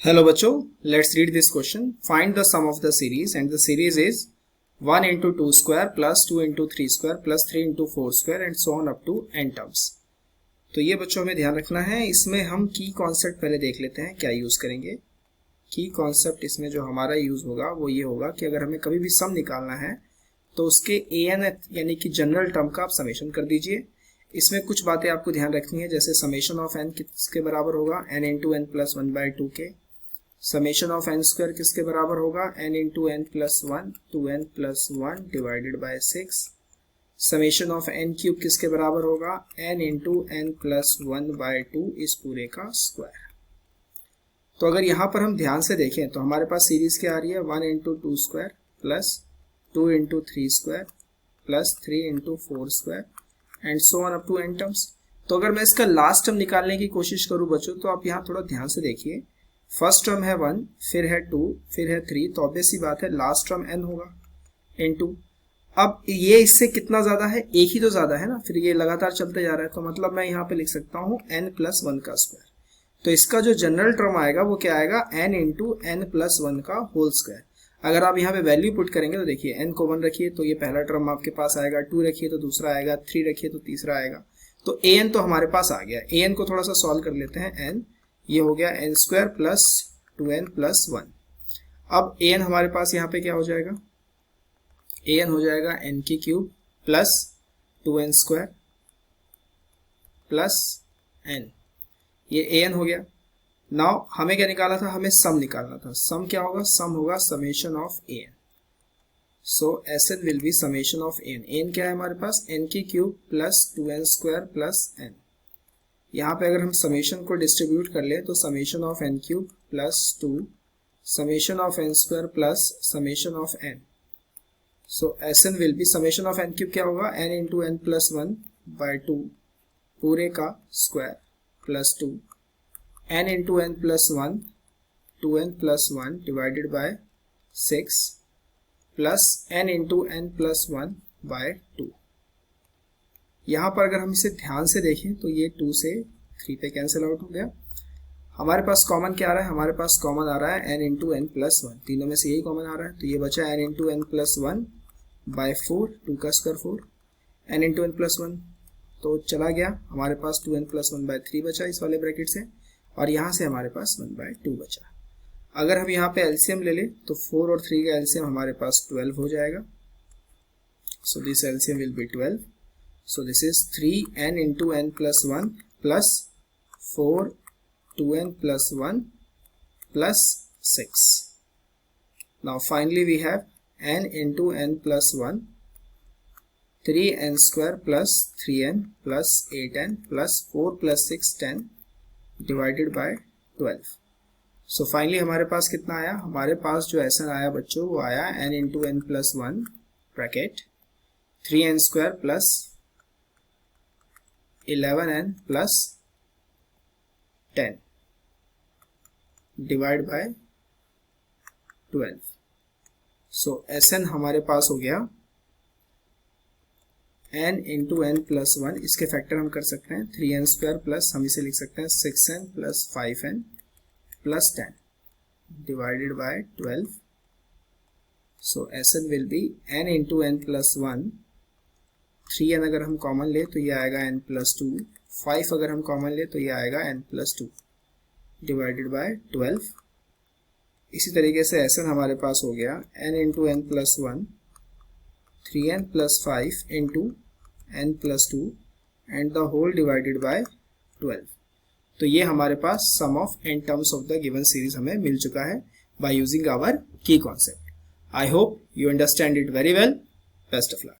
Hello बच्चों, let's read this question. Find the sum of the series and the series is 1 into 2 square plus 2 into 3 square plus 3 into 4 square and so on up to n terms. तो ये बच्चों हमें ध्यान रखना है, इसमें हम की कॉन्सेप्ट पहले देख लेते हैं क्या यूज करेंगे। की कॉन्सेप्ट इसमें जो हमारा यूज होगा वो ये होगा कि अगर हमें कभी भी सम निकालना है तो उसके an यानी कि जनरल टर्म का आप समेशन कर दीजिए। इसमें कुछ बातें आपको ध्यान रखनी है, जैसे समेशन ऑफ n किसके बराबर होगा, n इंटू एन प्लस 1/2 के। समेशन ऑफ एन स्क्वायर किसके बराबर होगा, n into n plus 1 2n plus 1 divided by 6। Summation of n cube किसके बराबर होगा, n इंटू एन प्लस 1/2 इस पूरे का स्क्वायर। तो अगर यहाँ पर हम ध्यान से देखें तो हमारे पास सीरीज क्या आ रही है, 1 into 2 square plus 2 into 3 square plus 3 into 4 square and so on up to n terms. तो अगर मैं इसका लास्ट टर्म निकालने की कोशिश करूं बच्चों, तो आप यहाँ थोड़ा ध्यान से देखिए। फर्स्ट टर्म है 1, फिर है 2, फिर है 3, तो ऑब्वियस सी बात है लास्ट टर्म n होगा इनटू। अब ये इससे कितना ज्यादा है, एक ही तो ज्यादा है ना, फिर ये लगातार चलते जा रहा है, तो मतलब मैं यहाँ पे लिख सकता हूँ n प्लस 1 का स्क्वायर। तो इसका जो जनरल टर्म आएगा वो क्या आएगा, n इंटू एन प्लस 1 का होल स्क्वायर। अगर आप यहाँ पे वैल्यू पुट करेंगे तो देखिए n को 1 रखिए तो ये पहला टर्म आपके पास आएगा, 2 रखिए तो दूसरा आएगा, 3 रखिए तो तीसरा आएगा। तो an तो हमारे पास आ गया। an को थोड़ा सा सॉल्व कर लेते हैं। n ये हो गया n square plus 2n plus 1। अब an हमारे पास यहाँ पे क्या हो जाएगा, an हो जाएगा n की cube plus 2n square plus n, ये an हो गया। नाउ हमें क्या निकाला था, हमें सम निकालना था। सम क्या होगा, सम होगा summation of an। So Sn will be summation of n। n क्या है हमारे पास, n की cube plus 2n square plus n। यहाँ पे अगर हम समेशन को डिस्ट्रीब्यूट कर ले तो summation of n cube plus 2 summation of n square plus summation of n। So Sn will be summation of n cube क्या होगा, n इंटू एन प्लस 1/2 पूरे का square plus 2 n into n plus 1 2n plus 1 divided by 6 plus n into n plus 1/2। यहाँ पर अगर हम इसे ध्यान से देखें तो ये 2 से 3 पे कैंसिल आउट हो गया। हमारे पास कॉमन क्या आ रहा है, हमारे पास कॉमन आ रहा है n इंटू एन प्लस 1, तीनों में से यही कॉमन आ रहा है। तो ये बचा n इंटू एन प्लस 1/4, 2 का square 4 n into n plus 1 तो चला गया, हमारे पास 2n प्लस 1/3 बचा इस वाले ब्रैकेट से, और यहाँ से हमारे पास 1/2 बचा। अगर हम यहाँ पे एलसीएम ले ले तो 4 और 3 का एलसीएम हमारे पास 12 हो जाएगा। So this LCM will be 12। So this is 3n into n plus 1 plus 4 2n plus 1 plus 6. Now finally we have n into n plus 1 3n square plus 3n plus 8n plus 4 plus 6 10 divided by 12. So finally हमारे पास कितना आया, हमारे पास जो Sn आया बच्चों वो आया n into n plus 1 bracket 3n square plus 11n plus 10 divide by 12। So Sn हमारे पास हो गया n इंटू एन प्लस 1, इसके फैक्टर हम कर सकते हैं 3n स्क्वायर प्लस हम इसे लिख सकते हैं 6n plus 5n plus 10 divided by 12। So Sn will be n into n plus 1, 3n अगर हम कॉमन ले तो ये आएगा n प्लस 2, 5 अगर हम कॉमन ले तो ये आएगा n प्लस 2 डिवाइडेड बाय 12। इसी तरीके से Sn हमारे पास हो गया n into n plus 1 3n plus 5 into n plus 2 and the whole divided by 12। तो ये हमारे पास sum of n terms of the given series हमें मिल चुका है by using our key concept. I hope you understand it very well. Best of luck.